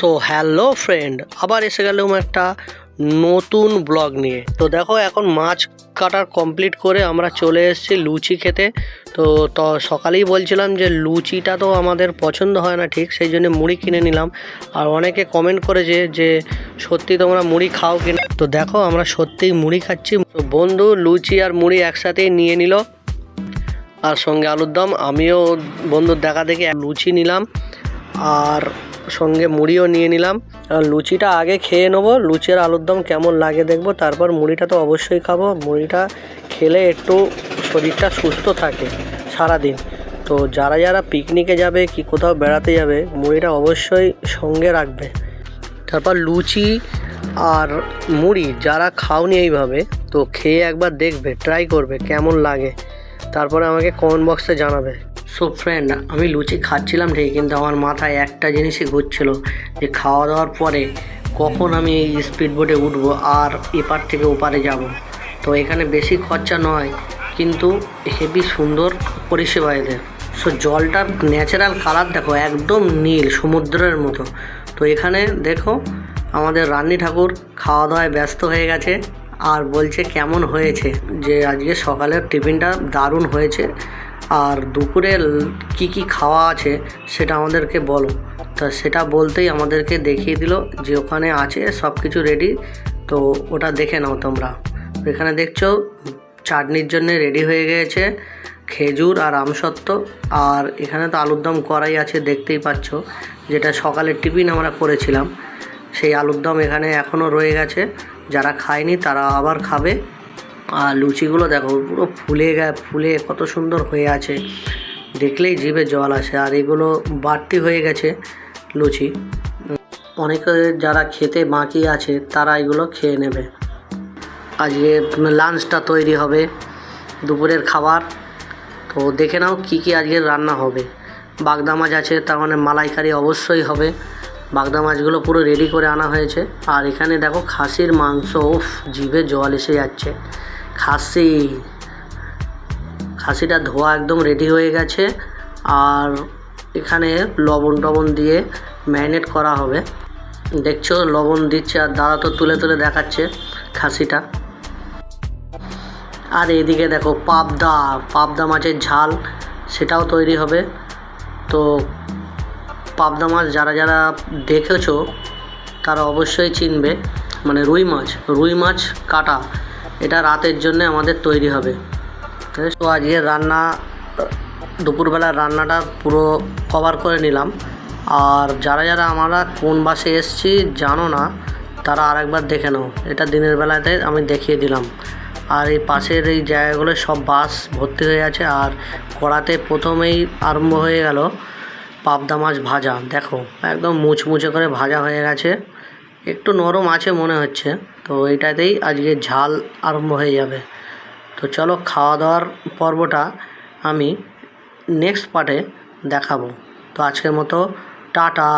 So hello friend, আবার এসে গেলাম একটা নতুন ব্লগ নিয়ে। তো দেখো, এখন মাছ কাটার কমপ্লিট করে আমরা চলে এসেছি লুচি খেতে। তো সকালেই বলছিলাম যে লুচিটা তো আমাদের পছন্দ হয় না ঠিক, সেই জন্য মুড়ি কিনে নিলাম। আর অনেকে কমেন্ট করেছে যে সত্যি তোমরা মুড়ি খাও কিনা। তো দেখো, আমরা সত্যিই মুড়ি খাচ্ছি। তো বন্ধু লুচি আর মুড়ি একসাথেই নিয়ে নিল, আর সঙ্গে আলুর দম। আমিও বন্ধুর দেখা দেখি লুচি নিলাম আর সঙ্গে মুড়িও নিয়ে নিলাম। লুচিটা আগে খেয়ে নেবো, লুচি আর আলুর দম কেমন লাগে দেখবো, তারপর মুড়িটা তো অবশ্যই খাবো। মুড়িটা খেলে একটু শরীরটা সুস্থ থাকে সারাদিন। তো যারা যারা পিকনিকে যাবে কি কোথাও বেড়াতে যাবে, মুড়িটা অবশ্যই সঙ্গে রাখবে। তারপর লুচি আর মুড়ি যারা খাওনি এইভাবে, তো খেয়ে একবার দেখবে, ট্রাই করবে কেমন লাগে, তারপরে আমাকে কমেন্ট বক্সে জানাবে। সো ফ্রেন্ড, আমি লুচি খাচ্ছিলাম ঠিক, কিন্তু আমার মাথায় একটা জিনিসই ঘুরছিল যে খাওয়া দাওয়ার পরে কখন আমি এই স্পিড বোটে উঠবো আর এপার থেকে ওপারে যাব। তো এখানে বেশি খরচা নয়, কিন্তু হেভি সুন্দর পরিষেবা এদের। সো জলটার ন্যাচারাল কালার দেখো, একদম নীল সমুদ্রের মতো। তো এখানে দেখো আমাদের রানী ঠাকুর খাওয়া দাওয়ায় ব্যস্ত হয়ে গেছে আর বলছে কেমন হয়েছে, যে আজকে সকালের টিফিনটা দারুণ হয়েছে, আর দুপুরে কি কি খাওয়া আছে সেটা আমাদেরকে বলো। তা সেটা বলতেই আমাদেরকে দেখিয়ে দিল যে ওখানে আছে সব কিছু রেডি, তো ওটা দেখে নাও তোমরা। এখানে দেখছো চাটনির জন্য রেডি হয়ে গিয়েছে খেজুর আর আমসত্ত্ব, আর এখানে তো আলুর দম করাই আছে দেখতেই পাচ্ছ, যেটা সকালের টিফিন আমরা করেছিলাম। সেই আলুর দম এখানে এখনও রয়ে গেছে, যারা খায়নি তারা আবার খাবে। আর লুচিগুলো দেখো পুরো ফুলে কত সুন্দর হয়ে আছে, দেখলেই জিভে জল আসে। আর এগুলো বাড়তি হয়ে গেছে লুচি, অনেকে যারা খেতে বাকি আছে তারা এগুলো খেয়ে নেবে। আজকে লাঞ্চটা তৈরি হবে, দুপুরের খাবার। তো দেখে নাও কি কি আজকে রান্না হবে। বাগদা মাছ আছে, তার মানে মালাইকারি অবশ্যই হবে। বাগদা মাছগুলো পুরো রেডি করে আনা হয়েছে। আর এখানে দেখো খাসির মাংস, উফ জিভে জল এসে যাচ্ছে। খাসিটা ধোয়া একদম রেডি হয়ে গেছে, আর এখানে লবণ টবণ দিয়ে ম্যারিনেট করা হবে। দেখছো লবণ দিচ্ছে, আর দাদা তো তুলে তুলে দেখাচ্ছে খাসিটা। আর এদিকে দেখো পাবদা মাছের ঝাল, সেটাও তৈরি হবে। তো পাবদা মাছ যারা যারা দেখেছো তারা অবশ্যই চিনবে, মানে রুই মাছ কাটা, এটা রাতের জন্য আমাদের তৈরি হবে। তো আজকে দুপুরবেলার রান্নাটা পুরো কভার করে নিলাম। আর যারা যারা আমরা কোন বাসে এসেছি জানো না, তারা আরেকবার দেখে নাও, এটা দিনের বেলাতে আমি দেখিয়ে দিলাম। আর এই পাশের এই জায়গাগুলো সব বাস ভর্তি হয়ে আছে। আর কড়াতে প্রথমেই আরম্ভ হয়ে গেল পাবদা মাছ ভাজা। দেখো একদম মুচমুচে করে ভাজা হয়ে গেছে, একটু নরম আছে মনে হচ্ছে। তো এইটাতেই আজকে ঝাল আরম্ভ হয়ে যাবে। তো চলো, খাওয়া দাওয়ার পর্বটা আমি নেক্সট পার্টে দেখাবো। তো আজকের মতো টাটা।